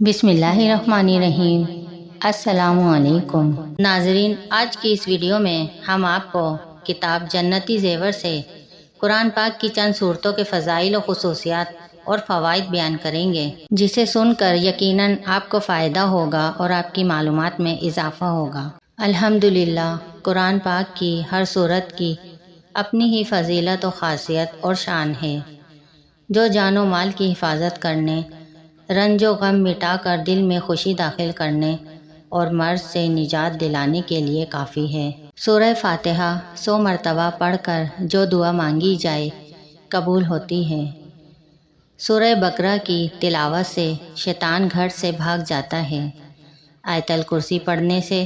بسم اللہ الرحمن الرحیم۔ السلام علیکم ناظرین، آج کی اس ویڈیو میں ہم آپ کو کتاب جنتی زیور سے قرآن پاک کی چند صورتوں کے فضائل و خصوصیات اور فوائد بیان کریں گے، جسے سن کر یقیناً آپ کو فائدہ ہوگا اور آپ کی معلومات میں اضافہ ہوگا۔ الحمدللہ، قرآن پاک کی ہر صورت کی اپنی ہی فضیلت و خاصیت اور شان ہے، جو جان و مال کی حفاظت کرنے، رنج و غم مٹا کر دل میں خوشی داخل کرنے اور مرض سے نجات دلانے کے لیے کافی ہے۔ سورہ فاتحہ 100 مرتبہ پڑھ کر جو دعا مانگی جائے قبول ہوتی ہے۔ سورہ بقرہ کی تلاوت سے شیطان گھر سے بھاگ جاتا ہے۔ آیت الکرسی پڑھنے سے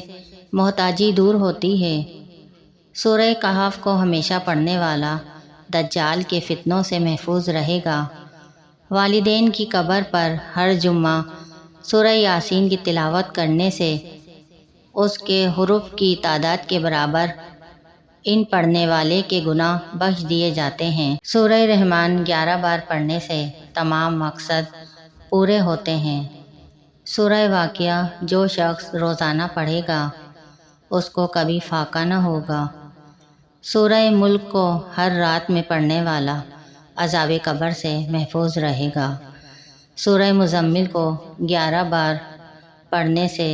محتاجی دور ہوتی ہے۔ سورہ کہف کو ہمیشہ پڑھنے والا دجال کے فتنوں سے محفوظ رہے گا۔ والدین کی قبر پر ہر جمعہ سورہ یاسین کی تلاوت کرنے سے اس کے حروف کی تعداد کے برابر ان پڑھنے والے کے گناہ بخش دیے جاتے ہیں۔ سورہ رحمان 11 بار پڑھنے سے تمام مقصد پورے ہوتے ہیں۔ سورہ واقعہ جو شخص روزانہ پڑھے گا اس کو کبھی فاقہ نہ ہوگا۔ سورہ ملک کو ہر رات میں پڑھنے والا عذاب قبر سے محفوظ رہے گا۔ سورہ مزمل کو 11 بار پڑھنے سے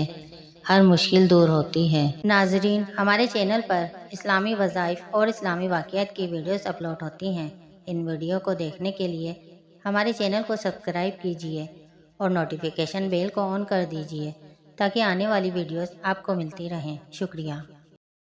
ہر مشکل دور ہوتی ہے۔ ناظرین، ہمارے چینل پر اسلامی وظائف اور اسلامی واقعات کی ویڈیوز اپلوڈ ہوتی ہیں۔ ان ویڈیو کو دیکھنے کے لیے ہمارے چینل کو سبسکرائب کیجیے اور نوٹیفیکیشن بیل کو آن کر دیجیے تاکہ آنے والی ویڈیوز آپ کو ملتی رہیں۔ شکریہ۔